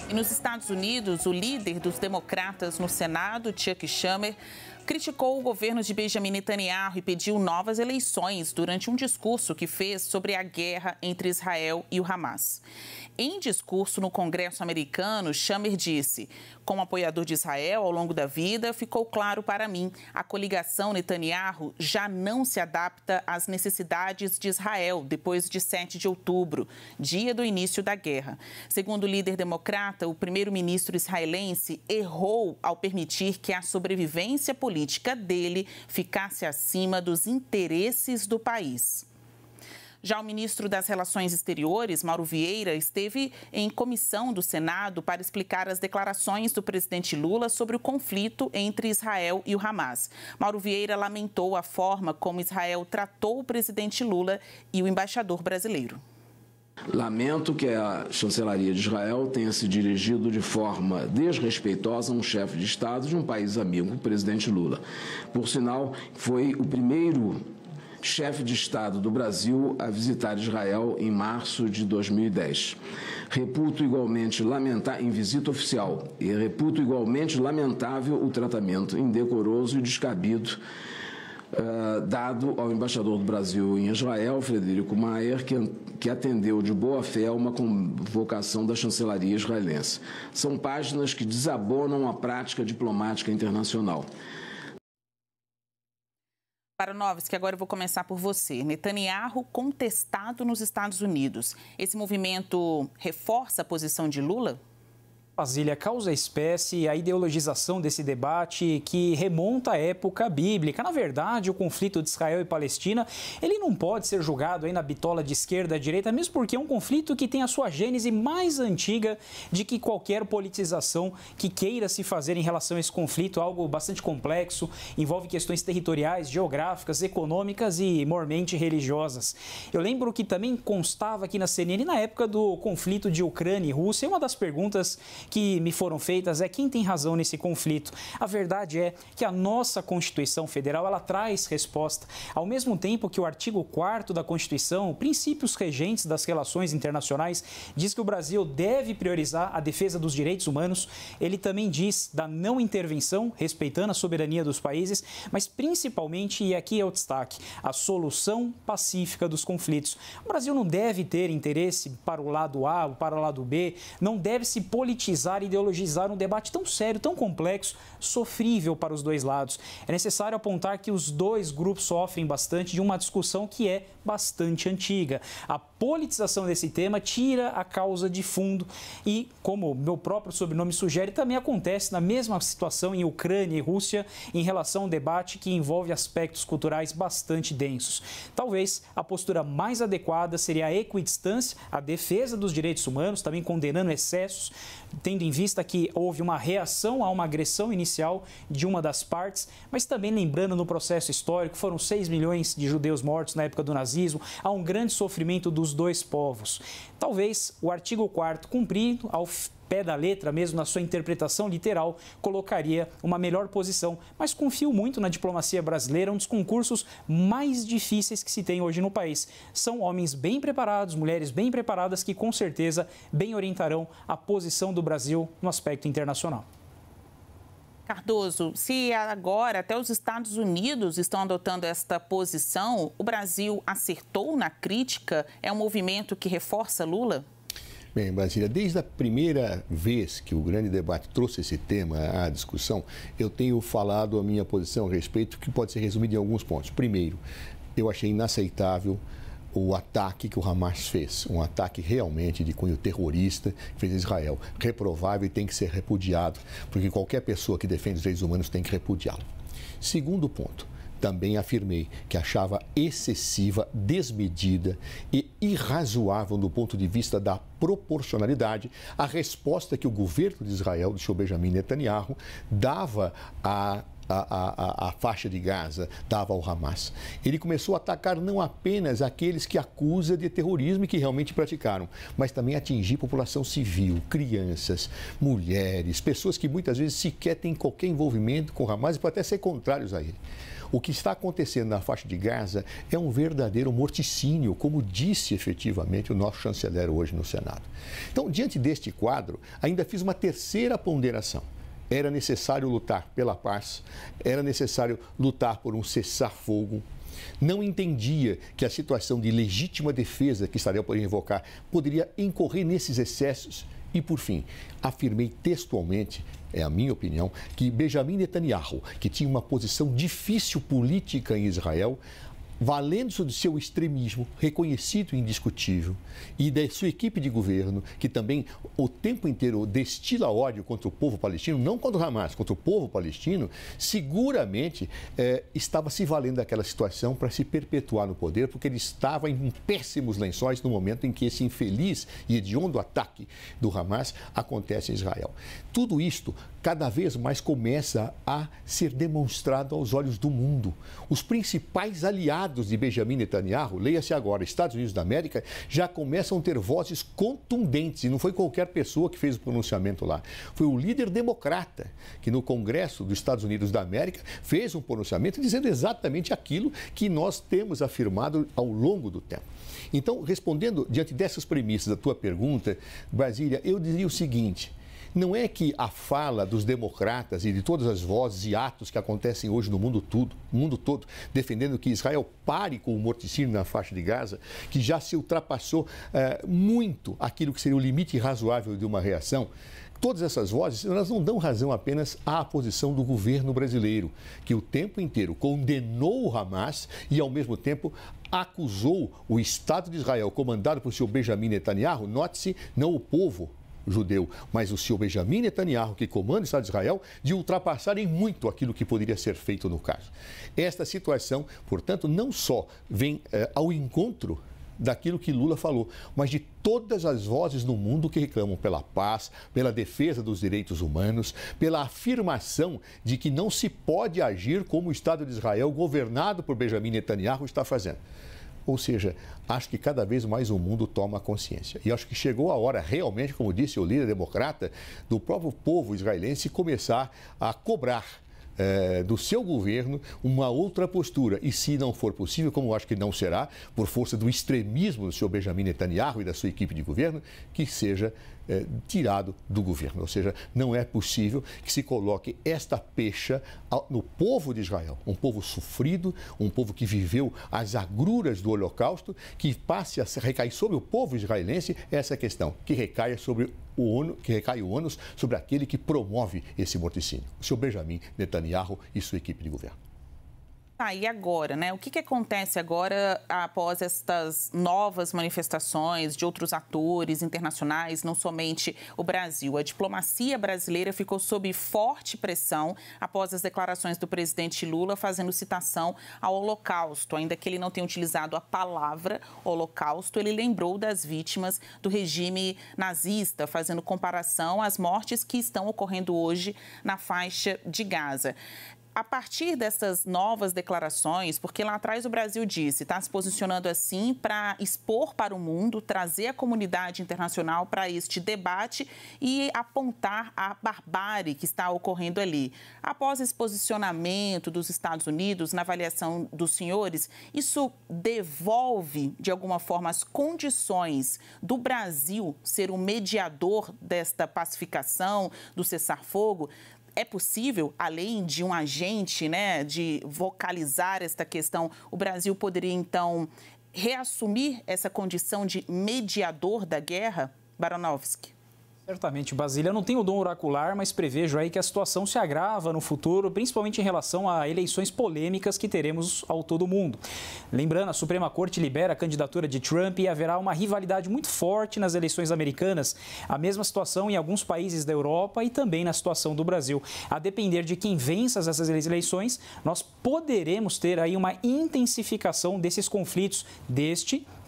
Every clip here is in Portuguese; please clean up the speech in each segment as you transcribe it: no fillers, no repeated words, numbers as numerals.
E nos Estados Unidos, o líder dos democratas no Senado, Chuck Schumer, criticou o governo de Benjamin Netanyahu e pediu novas eleições durante um discurso que fez sobre a guerra entre Israel e o Hamas. Em discurso no Congresso americano, Schumer disse: como apoiador de Israel ao longo da vida, ficou claro para mim, a coligação Netanyahu já não se adapta às necessidades de Israel depois de 7 de outubro, dia do início da guerra. Segundo o líder democrata, o primeiro-ministro israelense errou ao permitir que a sobrevivência política dele ficasse acima dos interesses do país. Já o ministro das Relações Exteriores, Mauro Vieira, esteve em comissão do Senado para explicar as declarações do presidente Lula sobre o conflito entre Israel e o Hamas. Mauro Vieira lamentou a forma como Israel tratou o presidente Lula e o embaixador brasileiro. Lamento que a chancelaria de Israel tenha se dirigido de forma desrespeitosa a um chefe de Estado de um país amigo, o presidente Lula. Por sinal, foi o primeiro chefe de Estado do Brasil a visitar Israel em março de 2010. Reputo igualmente lamentável, em visita oficial, e reputo igualmente lamentável o tratamento indecoroso e descabido dado ao embaixador do Brasil em Israel, Frederico Mayer, que atendeu de boa fé a uma convocação da chancelaria israelense. São páginas que desabonam a prática diplomática internacional. Baronovski, agora eu vou começar por você. Netanyahu contestado nos Estados Unidos. Esse movimento reforça a posição de Lula? Basília, causa espécie a ideologização desse debate que remonta à época bíblica. Na verdade, o conflito de Israel e Palestina, ele não pode ser julgado aí na bitola de esquerda à direita, mesmo porque é um conflito que tem a sua gênese mais antiga de que qualquer politização que queira se fazer em relação a esse conflito, algo bastante complexo, envolve questões territoriais, geográficas, econômicas e mormente religiosas. Eu lembro que também constava aqui na CNN na época do conflito de Ucrânia e Rússia, e uma das perguntas que me foram feitas é quem tem razão nesse conflito. A verdade é que a nossa Constituição Federal, ela traz resposta. Ao mesmo tempo que o artigo 4º da Constituição, princípios regentes das relações internacionais, diz que o Brasil deve priorizar a defesa dos direitos humanos, ele também diz da não intervenção, respeitando a soberania dos países, mas principalmente, e aqui é o destaque, a solução pacífica dos conflitos. O Brasil não deve ter interesse para o lado A ou para o lado B, não deve se politizar e ideologizar um debate tão sério, tão complexo, sofrível para os dois lados. É necessário apontar que os dois grupos sofrem bastante de uma discussão que é bastante antiga. A politização desse tema tira a causa de fundo e, como meu próprio sobrenome sugere, também acontece na mesma situação em Ucrânia e Rússia em relação a um debate que envolve aspectos culturais bastante densos. Talvez a postura mais adequada seria a equidistância, a defesa dos direitos humanos, também condenando excessos, tendo em vista que houve uma reação a uma agressão inicial de uma das partes, mas também lembrando no processo histórico, foram 6 milhões de judeus mortos na época do nazismo, há um grande sofrimento dos dois povos. Talvez o artigo 4º, cumprido ao pé da letra, mesmo na sua interpretação literal, colocaria uma melhor posição, mas confio muito na diplomacia brasileira, um dos concursos mais difíceis que se tem hoje no país. São homens bem preparados, mulheres bem preparadas que com certeza bem orientarão a posição do Brasil no aspecto internacional. Cardoso, se agora até os Estados Unidos estão adotando esta posição, o Brasil acertou na crítica? É um movimento que reforça Lula? Bem, Basília, desde a primeira vez que o grande debate trouxe esse tema à discussão, eu tenho falado a minha posição a respeito, que pode ser resumida em alguns pontos. Primeiro, eu achei inaceitável o ataque que o Hamas fez, um ataque realmente de cunho terrorista que fez Israel, reprovável e tem que ser repudiado, porque qualquer pessoa que defende os direitos humanos tem que repudiá-lo. Segundo ponto, também afirmei que achava excessiva, desmedida e irrazoável do ponto de vista da proporcionalidade a resposta que o governo de Israel, do senhor Benjamin Netanyahu, dava a faixa de Gaza, dava ao Hamas. Ele começou a atacar não apenas aqueles que acusa de terrorismo e que realmente praticaram, mas também atingir população civil, crianças, mulheres, pessoas que muitas vezes sequer têm qualquer envolvimento com o Hamas e podem até ser contrários a ele. O que está acontecendo na faixa de Gaza é um verdadeiro morticínio, como disse efetivamente o nosso chanceler hoje no Senado. Então, diante deste quadro, ainda fiz uma terceira ponderação. Era necessário lutar pela paz, era necessário lutar por um cessar-fogo. Não entendia que a situação de legítima defesa que Israel poderia invocar poderia incorrer nesses excessos. E, por fim, afirmei textualmente, é a minha opinião, que Benjamin Netanyahu, que tinha uma posição difícil política em Israel, valendo-se do seu extremismo, reconhecido e indiscutível, e da sua equipe de governo, que também o tempo inteiro destila ódio contra o povo palestino, não contra o Hamas, contra o povo palestino, seguramente estava se valendo daquela situação para se perpetuar no poder, porque ele estava em péssimos lençóis no momento em que esse infeliz e hediondo ataque do Hamas acontece em Israel. Tudo isto cada vez mais começa a ser demonstrado aos olhos do mundo. Os principais aliados de Benjamin Netanyahu, leia-se agora, Estados Unidos da América, já começam a ter vozes contundentes, e não foi qualquer pessoa que fez o pronunciamento lá. Foi o líder democrata, que no Congresso dos Estados Unidos da América fez um pronunciamento dizendo exatamente aquilo que nós temos afirmado ao longo do tempo. Então, respondendo diante dessas premissas da tua pergunta, Brasília, eu diria o seguinte: não é que a fala dos democratas e de todas as vozes e atos que acontecem hoje no mundo todo, defendendo que Israel pare com o morticínio na faixa de Gaza, que já se ultrapassou muito aquilo que seria o limite razoável de uma reação. Todas essas vozes, elas não dão razão apenas à posição do governo brasileiro, que o tempo inteiro condenou o Hamas e, ao mesmo tempo, acusou o Estado de Israel, comandado por seu Benjamin Netanyahu, note-se, não o povo judeu, mas o seu Benjamin Netanyahu, que comanda o Estado de Israel, de ultrapassarem muito aquilo que poderia ser feito no caso. Esta situação, portanto, não só vem ao encontro daquilo que Lula falou, mas de todas as vozes no mundo que reclamam pela paz, pela defesa dos direitos humanos, pela afirmação de que não se pode agir como o Estado de Israel, governado por Benjamin Netanyahu, está fazendo. Ou seja, acho que cada vez mais o mundo toma consciência. E acho que chegou a hora, realmente, como disse o líder democrata, do próprio povo israelense começar a cobrar do seu governo uma outra postura. E se não for possível, como eu acho que não será, por força do extremismo do seu Benjamin Netanyahu e da sua equipe de governo, que seja tirado do governo. Ou seja, não é possível que se coloque esta pecha no povo de Israel, um povo sofrido, um povo que viveu as agruras do Holocausto, que passe a recair sobre o povo israelense essa questão, que recai o ônus sobre aquele que promove esse morticínio, o seu Benjamin Netanyahu e sua equipe de governo. E agora, né? O que acontece agora após estas novas manifestações de outros atores internacionais, não somente o Brasil? A diplomacia brasileira ficou sob forte pressão após as declarações do presidente Lula fazendo citação ao Holocausto. Ainda que ele não tenha utilizado a palavra Holocausto, ele lembrou das vítimas do regime nazista, fazendo comparação às mortes que estão ocorrendo hoje na faixa de Gaza. A partir dessas novas declarações, porque lá atrás o Brasil disse, está se posicionando assim para expor para o mundo, trazer a comunidade internacional para este debate e apontar a barbárie que está ocorrendo ali. Após esse posicionamento dos Estados Unidos, na avaliação dos senhores, isso devolve, de alguma forma, as condições do Brasil ser o mediador desta pacificação, do cessar-fogo? É possível, além de um agente, né, de vocalizar esta questão, o Brasil poderia, então, reassumir essa condição de mediador da guerra? Baranovski. Certamente, Basília, eu não tenho dom oracular, mas prevejo aí que a situação se agrava no futuro, principalmente em relação a eleições polêmicas que teremos ao todo mundo. Lembrando, a Suprema Corte libera a candidatura de Trump e haverá uma rivalidade muito forte nas eleições americanas. A mesma situação em alguns países da Europa e também na situação do Brasil. A depender de quem vença essas eleições, nós poderemos ter aí uma intensificação desses conflitos,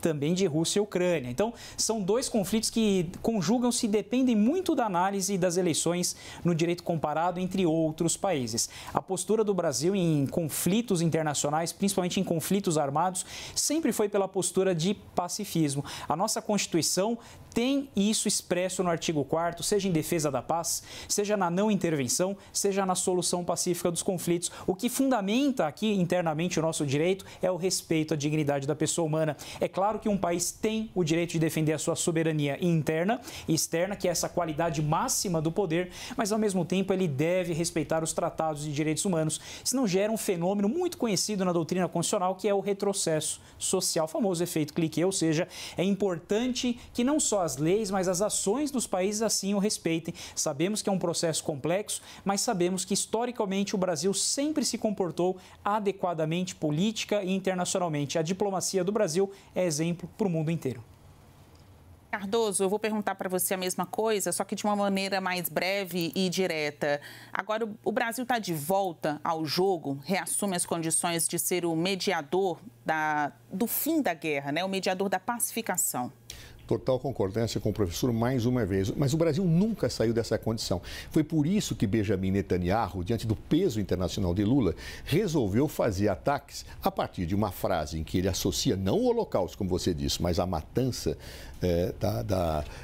também de Rússia e Ucrânia. Então, são dois conflitos que conjugam-se e dependem muito da análise das eleições no direito comparado entre outros países. A postura do Brasil em conflitos internacionais, principalmente em conflitos armados, sempre foi pela postura de pacifismo. A nossa Constituição tem isso expresso no artigo 4º, seja em defesa da paz, seja na não intervenção, seja na solução pacífica dos conflitos. O que fundamenta aqui internamente o nosso direito é o respeito à dignidade da pessoa humana. É claro que um país tem o direito de defender a sua soberania interna e externa, que é essa qualidade máxima do poder, mas ao mesmo tempo ele deve respeitar os tratados de direitos humanos, senão gera um fenômeno muito conhecido na doutrina constitucional, que é o retrocesso social, o famoso efeito clique, ou seja, é importante que não só as leis, mas as ações dos países assim o respeitem. Sabemos que é um processo complexo, mas sabemos que historicamente o Brasil sempre se comportou adequadamente política e internacionalmente. A diplomacia do Brasil é exemplo para o mundo inteiro. Cardoso, eu vou perguntar para você a mesma coisa, só que de uma maneira mais breve e direta. Agora, o Brasil está de volta ao jogo, reassume as condições de ser o mediador do fim da guerra, né? O mediador da pacificação. Total concordância com o professor mais uma vez, mas o Brasil nunca saiu dessa condição. Foi por isso que Benjamin Netanyahu, diante do peso internacional de Lula, resolveu fazer ataques a partir de uma frase em que ele associa não o Holocausto, como você disse, mas a matança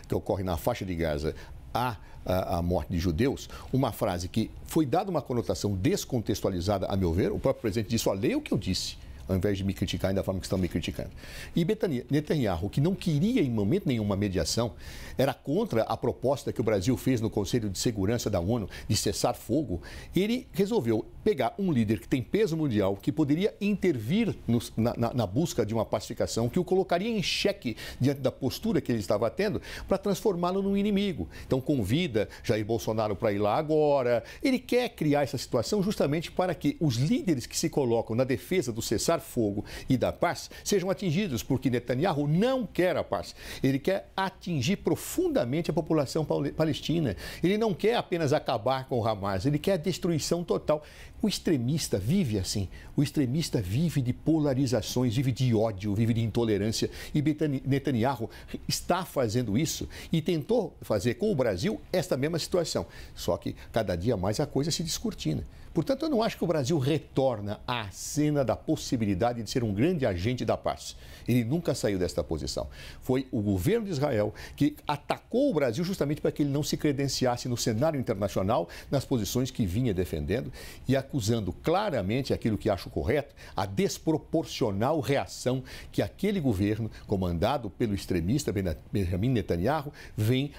que ocorre na faixa de Gaza a morte de judeus, uma frase que foi dada uma conotação descontextualizada, a meu ver. O próprio presidente disse: olha, leia o que eu disse, ao invés de me criticar da forma que estão me criticando. E Netanyahu, que não queria em momento nenhum uma mediação, era contra a proposta que o Brasil fez no Conselho de Segurança da ONU de cessar fogo, ele resolveu pegar um líder que tem peso mundial, que poderia intervir na busca de uma pacificação, que o colocaria em xeque diante da postura que ele estava tendo, para transformá-lo num inimigo. Então convida Jair Bolsonaro para ir lá agora. Ele quer criar essa situação justamente para que os líderes que se colocam na defesa do cessar-fogo e da paz sejam atingidos, porque Netanyahu não quer a paz. Ele quer atingir profundamente a população palestina. Ele não quer apenas acabar com o Hamas, ele quer a destruição total. O extremista vive assim. O extremista vive de polarizações, vive de ódio, vive de intolerância. E Netanyahu está fazendo isso e tentou fazer com o Brasil esta mesma situação. Só que cada dia mais a coisa se descortina. Portanto, eu não acho que o Brasil retorna à cena da possibilidade de ser um grande agente da paz. Ele nunca saiu desta posição. Foi o governo de Israel que atacou o Brasil justamente para que ele não se credenciasse no cenário internacional nas posições que vinha defendendo e acusando claramente aquilo que acho correto, a desproporcional reação que aquele governo, comandado pelo extremista Benjamin Netanyahu, vem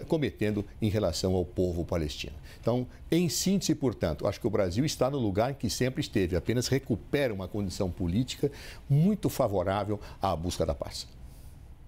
cometendo em relação ao povo palestino. Então, em síntese, portanto, acho que o Brasil está no lugar em que sempre esteve, apenas recupera uma condição política muito favorável à busca da paz.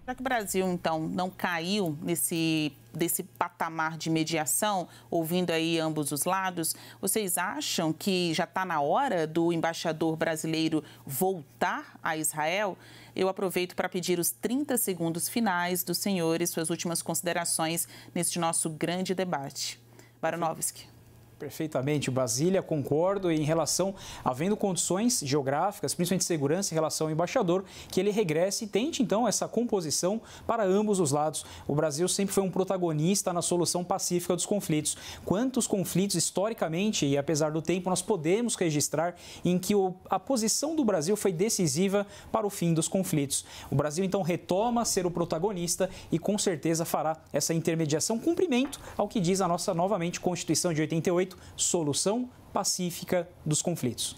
Já que o Brasil, então, não caiu desse patamar de mediação, ouvindo aí ambos os lados, vocês acham que já está na hora do embaixador brasileiro voltar a Israel? Eu aproveito para pedir os 30 segundos finais dos senhores, suas últimas considerações neste nosso grande debate. Baranovski. Perfeitamente, Basília, concordo. E em relação, havendo condições geográficas, principalmente de segurança em relação ao embaixador, que ele regresse e tente, então, essa composição para ambos os lados. O Brasil sempre foi um protagonista na solução pacífica dos conflitos. Quantos conflitos, historicamente, e apesar do tempo, nós podemos registrar em que a posição do Brasil foi decisiva para o fim dos conflitos. O Brasil, então, retoma a ser o protagonista e, com certeza, fará essa intermediação, cumprimento ao que diz a nossa, novamente, Constituição de 88, solução pacífica dos conflitos.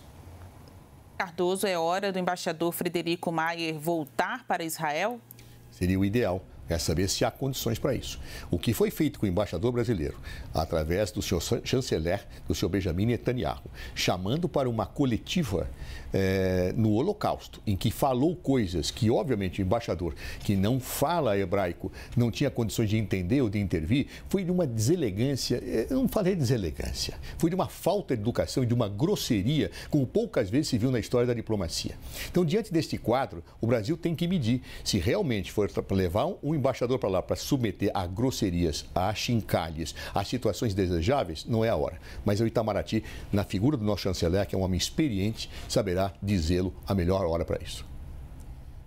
Cardoso, é hora do embaixador Frederico Mayer voltar para Israel? Seria o ideal. É saber se há condições para isso. O que foi feito com o embaixador brasileiro, através do seu chanceler, do seu Benjamin Netanyahu, chamando para uma coletiva no Holocausto, em que falou coisas que, obviamente, o embaixador que não fala hebraico não tinha condições de entender ou de intervir, foi de uma deselegância, eu não falei deselegância, foi de uma falta de educação e de uma grosseria, como poucas vezes se viu na história da diplomacia. Então, diante deste quadro, o Brasil tem que medir se realmente for para levar um embaixador para lá para submeter a grosserias, a chincalhas, a situações desejáveis, não é a hora. Mas o Itamaraty, na figura do nosso chanceler, que é um homem experiente, saberá dizê-lo a melhor hora para isso.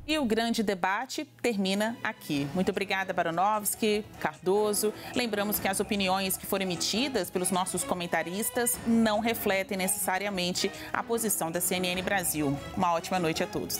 E o grande debate termina aqui. Muito obrigada, Baranovski, Cardoso. Lembramos que as opiniões que foram emitidas pelos nossos comentaristas não refletem necessariamente a posição da CNN Brasil. Uma ótima noite a todos.